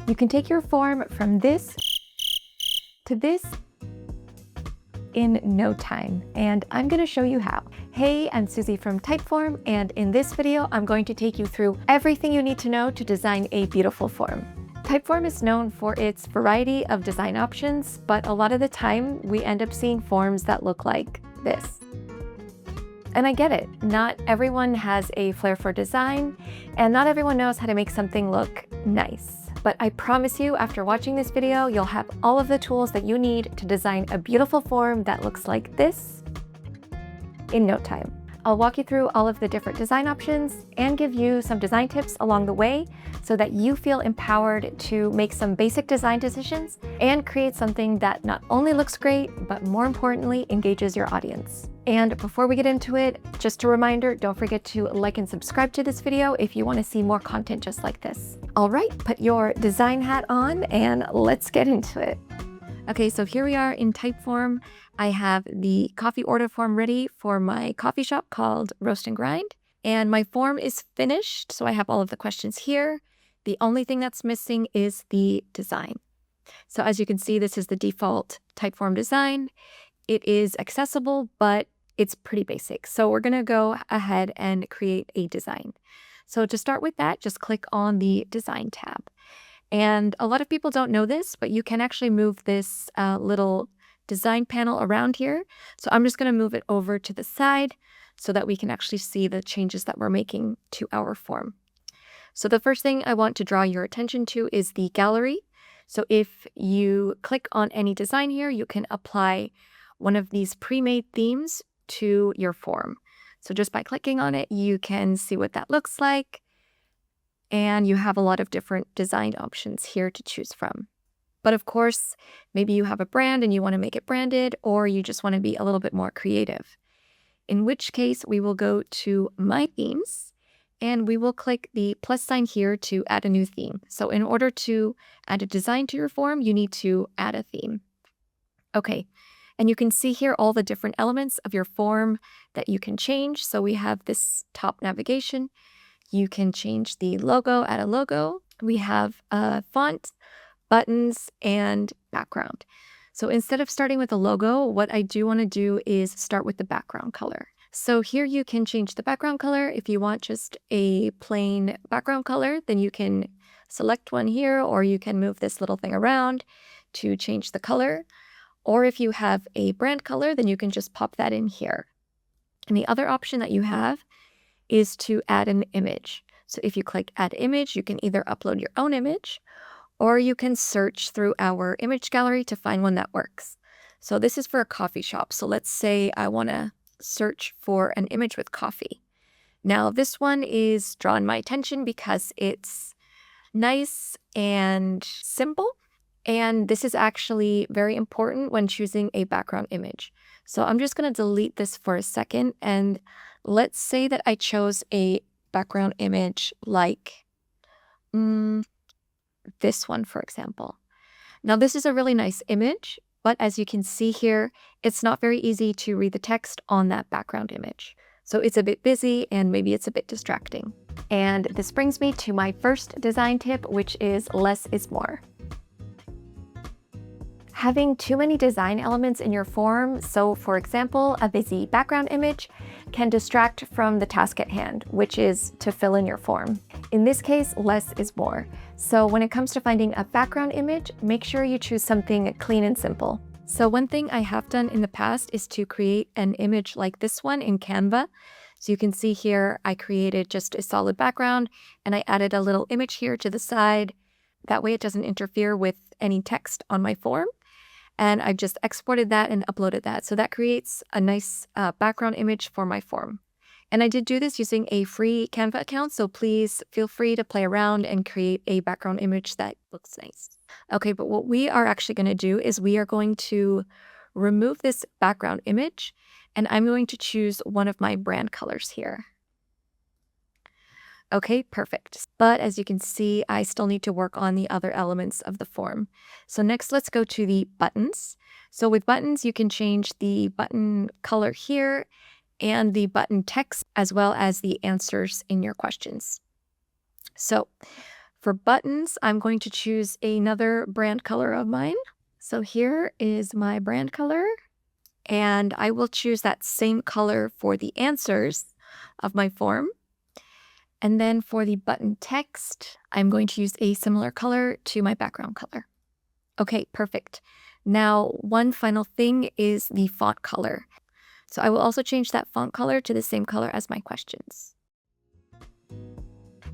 You can take your form from this to this in no time, and I'm going to show you how. Hey, I'm Susie from Typeform, and in this video, I'm going to take you through everything you need to know to design a beautiful form. Typeform is known for its variety of design options, but a lot of the time, we end up seeing forms that look like this. And I get it, not everyone has a flair for design, and not everyone knows how to make something look nice. But I promise you, after watching this video, you'll have all of the tools that you need to design a beautiful form that looks like this in no time. I'll walk you through all of the different design options and give you some design tips along the way so that you feel empowered to make some basic design decisions and create something that not only looks great, but more importantly, engages your audience. And before we get into it, just a reminder, don't forget to like and subscribe to this video if you want to see more content just like this. All right, put your design hat on and let's get into it. Okay, so here we are in Typeform. I have the coffee order form ready for my coffee shop called Roast and Grind. And my form is finished, so I have all of the questions here. The only thing that's missing is the design. So as you can see, this is the default Typeform design. It is accessible, but it's pretty basic. So we're gonna go ahead and create a design. So to start with that, just click on the Design tab. And a lot of people don't know this, but you can actually move this little design panel around here. So I'm just going to move it over to the side so that we can actually see the changes that we're making to our form. So the first thing I want to draw your attention to is the gallery. So if you click on any design here, you can apply one of these pre-made themes to your form. So just by clicking on it, you can see what that looks like. And you have a lot of different design options here to choose from. But of course, maybe you have a brand and you want to make it branded, or you just want to be a little bit more creative. In which case, we will go to My Themes, and we will click the plus sign here to add a new theme. So in order to add a design to your form, you need to add a theme. Okay, and you can see here all the different elements of your form that you can change. So we have this top navigation. You can change the logo, add a logo. We have a font, buttons, and background. So instead of starting with a logo, what I do want to do is start with the background color. So here you can change the background color. If you want just a plain background color, then you can select one here, or you can move this little thing around to change the color. Or if you have a brand color, then you can just pop that in here. And the other option that you have is to add an image. So if you click Add Image, you can either upload your own image, or you can search through our image gallery to find one that works. So this is for a coffee shop. So let's say I want to search for an image with coffee. Now this one is drawn my attention because it's nice and simple. And this is actually very important when choosing a background image. So I'm just going to delete this for a second, and let's say that I chose a background image like this one, for example. Now, this is a really nice image, but as you can see here, it's not very easy to read the text on that background image. So it's a bit busy and maybe it's a bit distracting. And this brings me to my first design tip, which is less is more. Having too many design elements in your form, so for example, a busy background image, can distract from the task at hand, which is to fill in your form. In this case, less is more. So when it comes to finding a background image, make sure you choose something clean and simple. So one thing I have done in the past is to create an image like this one in Canva. So you can see here, I created just a solid background and I added a little image here to the side. That way it doesn't interfere with any text on my form. And I've just exported that and uploaded that. So that creates a nice background image for my form. And I did do this using a free Canva account, so please feel free to play around and create a background image that looks nice. Okay, but what we are actually going to do is we are going to remove this background image, and I'm going to choose one of my brand colors here. Okay, perfect. But as you can see, I still need to work on the other elements of the form. So next, let's go to the buttons. So with buttons, you can change the button color here and the button text, as well as the answers in your questions. So For buttons, I'm going to choose another brand color of mine. So here is my brand color, and I will choose that same color for the answers of my form. And then for the button text, I'm going to use a similar color to my background color. Okay, perfect. Now, one final thing is the font color. So I will also change that font color to the same color as my questions.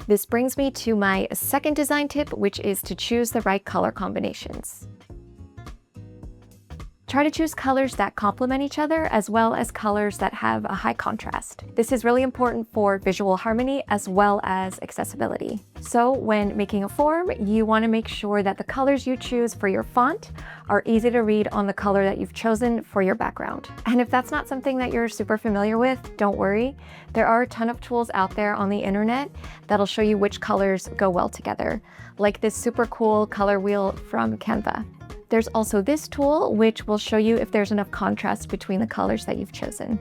This brings me to my second design tip, which is to choose the right color combinations. Try to choose colors that complement each other as well as colors that have a high contrast. This is really important for visual harmony as well as accessibility. So when making a form, you want to make sure that the colors you choose for your font are easy to read on the color that you've chosen for your background. And if that's not something that you're super familiar with, don't worry. There are a ton of tools out there on the internet that'll show you which colors go well together, like this super cool color wheel from Canva. There's also this tool, which will show you if there's enough contrast between the colors that you've chosen.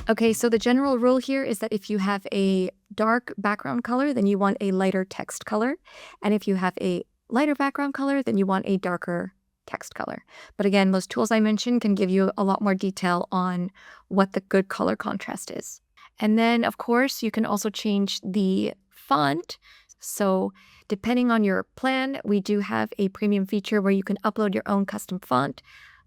Okay, so the general rule here is that if you have a dark background color, then you want a lighter text color. And if you have a lighter background color, then you want a darker text color. But again, those tools I mentioned can give you a lot more detail on what the good color contrast is. And then, of course, you can also change the font. So depending on your plan, we do have a premium feature where you can upload your own custom font.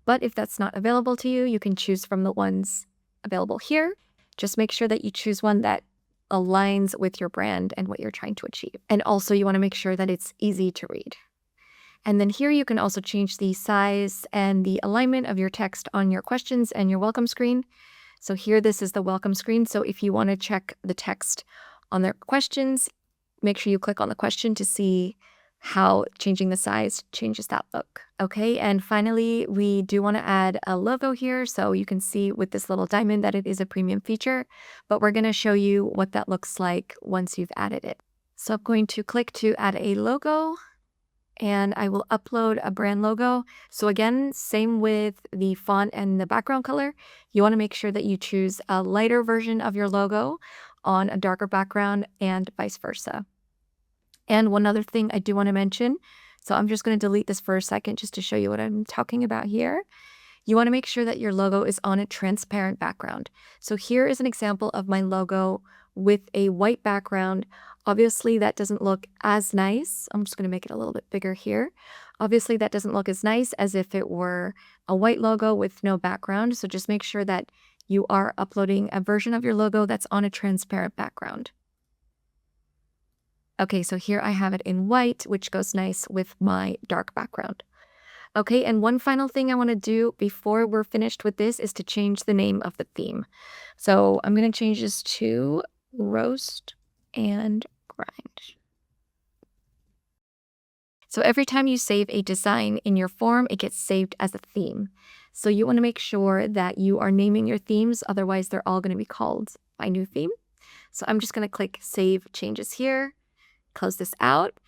But if that's not available to you, you can choose from the ones available here. Just make sure that you choose one that aligns with your brand and what you're trying to achieve. And also you want to make sure that it's easy to read. And then here you can also change the size and the alignment of your text on your questions and your welcome screen. So here, this is the welcome screen. So if you want to check the text on their questions, make sure you click on the question to see how changing the size changes that look. Okay, and finally, we do want to add a logo here. So you can see with this little diamond that it is a premium feature, but we're going to show you what that looks like once you've added it. So I'm going to click to add a logo, and I will upload a brand logo. So again, same with the font and the background color. You want to make sure that you choose a lighter version of your logo on a darker background and vice versa. And one other thing I do want to mention, so I'm just going to delete this for a second just to show you what I'm talking about here. You want to make sure that your logo is on a transparent background. So here is an example of my logo with a white background. Obviously, that doesn't look as nice. I'm just going to make it a little bit bigger here. Obviously, that doesn't look as nice as if it were a white logo with no background. So just make sure that you are uploading a version of your logo that's on a transparent background. Okay, so here I have it in white, which goes nice with my dark background. Okay, and one final thing I want to do before we're finished with this is to change the name of the theme. So I'm going to change this to Roast and Grind. So every time you save a design in your form, it gets saved as a theme. So you want to make sure that you are naming your themes, otherwise they're all going to be called my new theme. So I'm just going to click Save Changes here, close this out,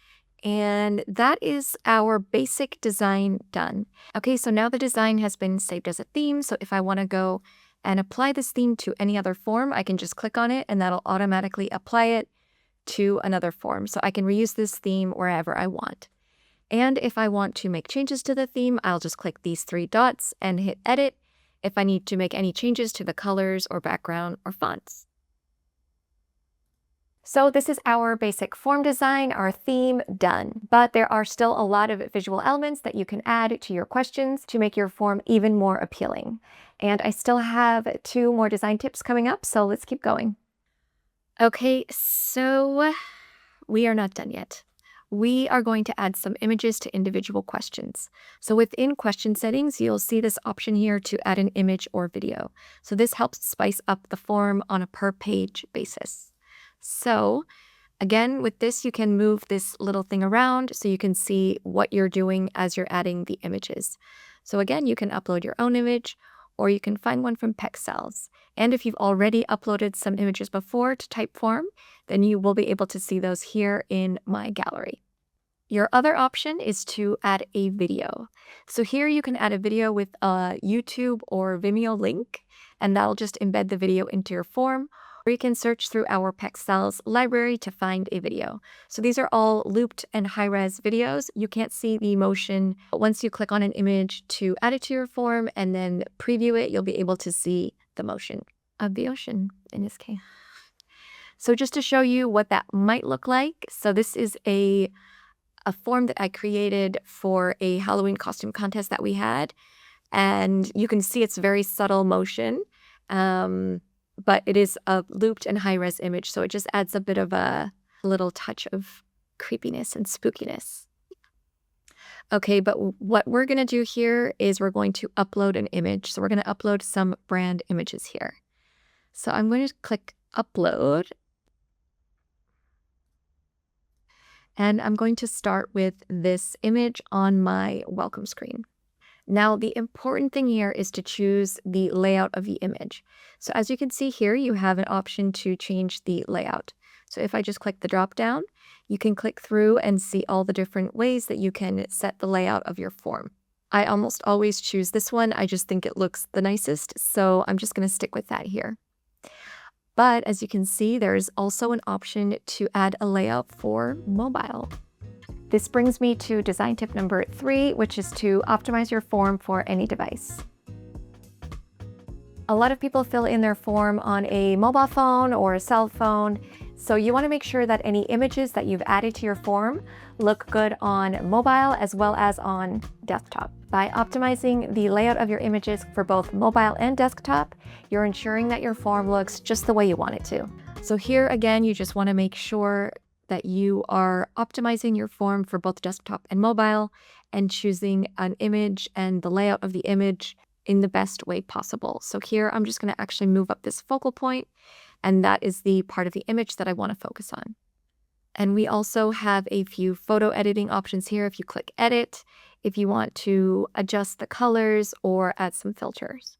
and that is our basic design done. Okay, so now the design has been saved as a theme. So if I want to go and apply this theme to any other form, I can just click on it and that'll automatically apply it to another form. So I can reuse this theme wherever I want. And if I want to make changes to the theme, I'll just click these three dots and hit edit if I need to make any changes to the colors or background or fonts. So this is our basic form design, our theme done. But there are still a lot of visual elements that you can add to your questions to make your form even more appealing. And I still have 2 more design tips coming up, so let's keep going. Okay, so we are not done yet. We are going to add some images to individual questions. So within question settings, you'll see this option here to add an image or video. So this helps spice up the form on a per page basis. So again, with this, you can move this little thing around so you can see what you're doing as you're adding the images. So again, you can upload your own image or you can find one from Pexels. And if you've already uploaded some images before to Typeform, then you will be able to see those here in my gallery. Your other option is to add a video. So here you can add a video with a YouTube or Vimeo link, and that'll just embed the video into your form. or you can search through our Pexels library to find a video. So these are all looped and high-res videos. You can't see the motion, but once you click on an image to add it to your form and then preview it, you'll be able to see the motion of the ocean in this case. So just to show you what that might look like, so this is a form that I created for a Halloween costume contest that we had. And you can see it's very subtle motion, but it is a looped and high-res image, so it just adds a bit of a little touch of creepiness and spookiness. Okay, but what we're going to do here is we're going to upload an image. So we're going to upload some brand images here. So I'm going to click upload. And I'm going to start with this image on my welcome screen. Now, the important thing here is to choose the layout of the image. So as you can see here, you have an option to change the layout. So if I just click the drop down, you can click through and see all the different ways that you can set the layout of your form. I almost always choose this one. I just think it looks the nicest, so I'm just going to stick with that here. But as you can see, there's also an option to add a layout for mobile. This brings me to design tip number 3, which is to optimize your form for any device. A lot of people fill in their form on a mobile phone or a cell phone, so you want to make sure that any images that you've added to your form look good on mobile as well as on desktop. By optimizing the layout of your images for both mobile and desktop, you're ensuring that your form looks just the way you want it to. So here again, you just want to make sure that you are optimizing your form for both desktop and mobile and choosing an image and the layout of the image in the best way possible. So here I'm just going to actually move up this focal point, and that is the part of the image that I want to focus on. And we also have a few photo editing options here if you click edit, if you want to adjust the colors or add some filters.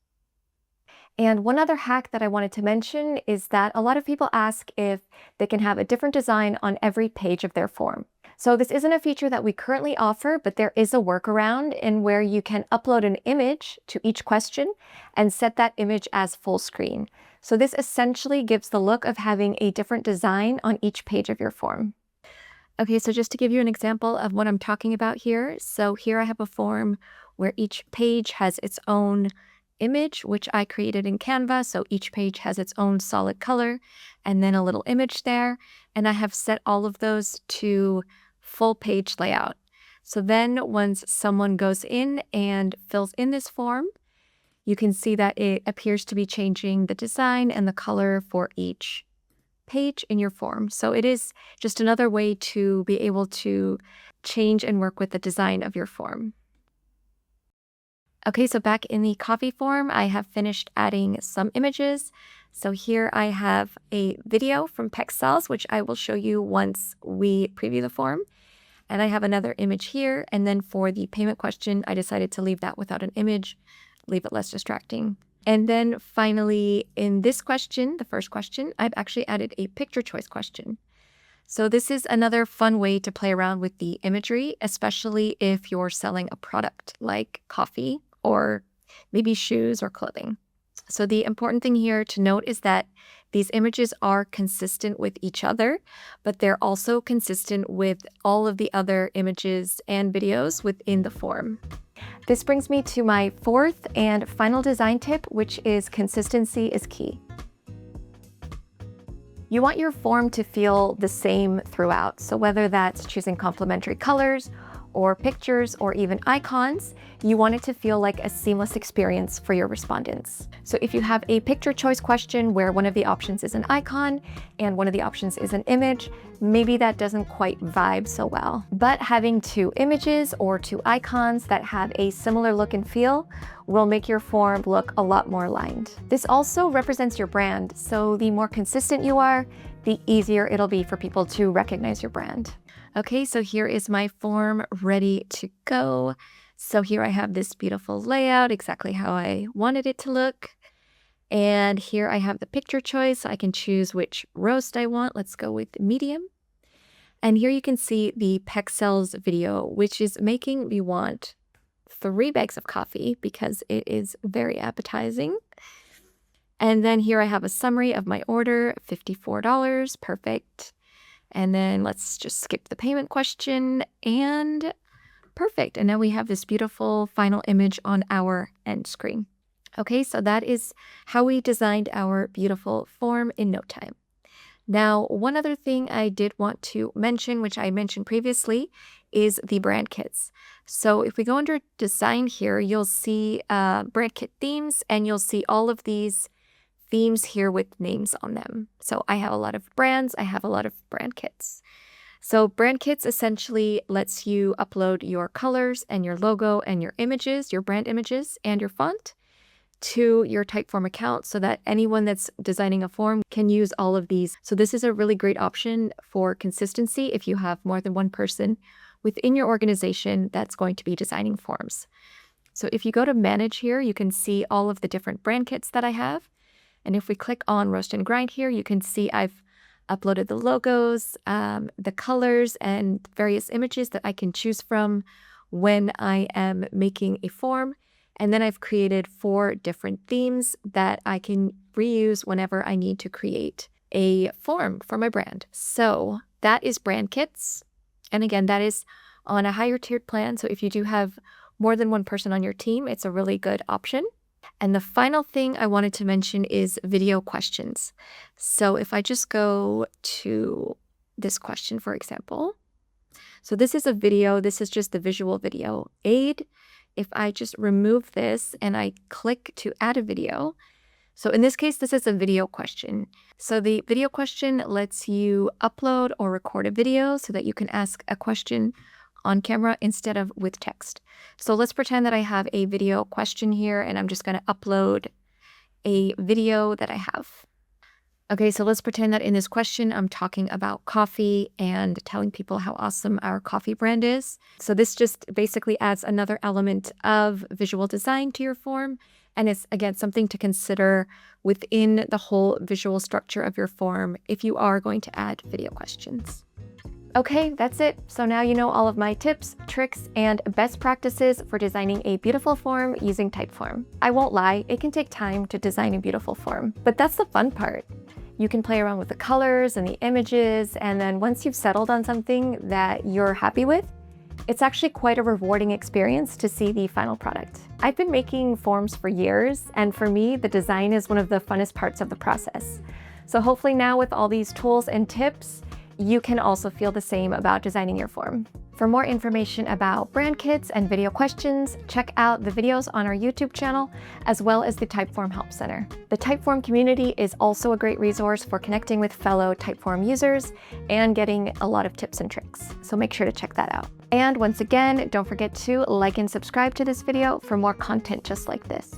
And one other hack that I wanted to mention is that a lot of people ask if they can have a different design on every page of their form. So this isn't a feature that we currently offer, but there is a workaround in where you can upload an image to each question and set that image as full screen. So this essentially gives the look of having a different design on each page of your form. Okay, so just to give you an example of what I'm talking about here. So here I have a form where each page has its own image, which I created in Canva. So each page has its own solid color and then a little image there. And I have set all of those to full page layout. So then once someone goes in and fills in this form, you can see that it appears to be changing the design and the color for each page in your form. So it is just another way to be able to change and work with the design of your form. Okay, so back in the coffee form, I have finished adding some images. So here I have a video from Pexels, which I will show you once we preview the form. And I have another image here. And then for the payment question, I decided to leave that without an image, leave it less distracting. And then finally, in this question, the first question, I've actually added a picture choice question. So this is another fun way to play around with the imagery, especially if you're selling a product like coffee or maybe shoes or clothing. So the important thing here to note is that these images are consistent with each other, but they're also consistent with all of the other images and videos within the form. This brings me to my 4th and final design tip, which is consistency is key. You want your form to feel the same throughout. So whether that's choosing complementary colors or pictures or even icons, you want it to feel like a seamless experience for your respondents. So if you have a picture choice question where one of the options is an icon and one of the options is an image, maybe that doesn't quite vibe so well. But having 2 images or 2 icons that have a similar look and feel will make your form look a lot more aligned. This also represents your brand, so the more consistent you are, the easier it'll be for people to recognize your brand. Okay, so here is my form ready to go. So here I have this beautiful layout, exactly how I wanted it to look. And here I have the picture choice. I can choose which roast I want. Let's go with medium. And here you can see the Pexels video, which is making me want 3 bags of coffee because it is very appetizing. And then here I have a summary of my order, $54, perfect. And then let's just skip the payment question and perfect. And now we have this beautiful final image on our end screen. Okay, so that is how we designed our beautiful form in no time. Now, one other thing I did want to mention, which I mentioned previously, is the brand kits. So if we go under design here, you'll see brand kit themes, and you'll see all of these themes here with names on them. So I have a lot of brands, I have a lot of brand kits. So brand kits essentially lets you upload your colors and your logo and your images, your brand images and your font to your Typeform account so that anyone that's designing a form can use all of these. So this is a really great option for consistency if you have more than one person within your organization that's going to be designing forms. So if you go to manage here, you can see all of the different brand kits that I have. And if we click on roast and grind here, you can see I've uploaded the logos, the colors, and various images that I can choose from when I am making a form. And then I've created 4 different themes that I can reuse whenever I need to create a form for my brand. So that is brand kits. And again, that is on a higher tiered plan. So if you do have more than one person on your team, it's a really good option. And the final thing I wanted to mention is video questions. So if I just go to this question, for example, so this is a video, this is just the visual video aid. If I just remove this and I click to add a video, so in this case, this is a video question. So the video question lets you upload or record a video so that you can ask a question on camera instead of with text. So let's pretend that I have a video question here and I'm just going to upload a video that I have. Okay, so let's pretend that in this question, I'm talking about coffee and telling people how awesome our coffee brand is. So this just basically adds another element of visual design to your form. And it's, again, something to consider within the whole visual structure of your form if you are going to add video questions. Okay, that's it. So now you know all of my tips, tricks, and best practices for designing a beautiful form using Typeform. I won't lie, it can take time to design a beautiful form, but that's the fun part. You can play around with the colors and the images, and then once you've settled on something that you're happy with, it's actually quite a rewarding experience to see the final product. I've been making forms for years, and for me, the design is one of the funnest parts of the process. So hopefully now with all these tools and tips, you can also feel the same about designing your form. For more information about brand kits and video questions, check out the videos on our YouTube channel, as well as the Typeform Help Center. The Typeform community is also a great resource for connecting with fellow Typeform users and getting a lot of tips and tricks. So make sure to check that out. And once again, don't forget to like and subscribe to this video for more content just like this.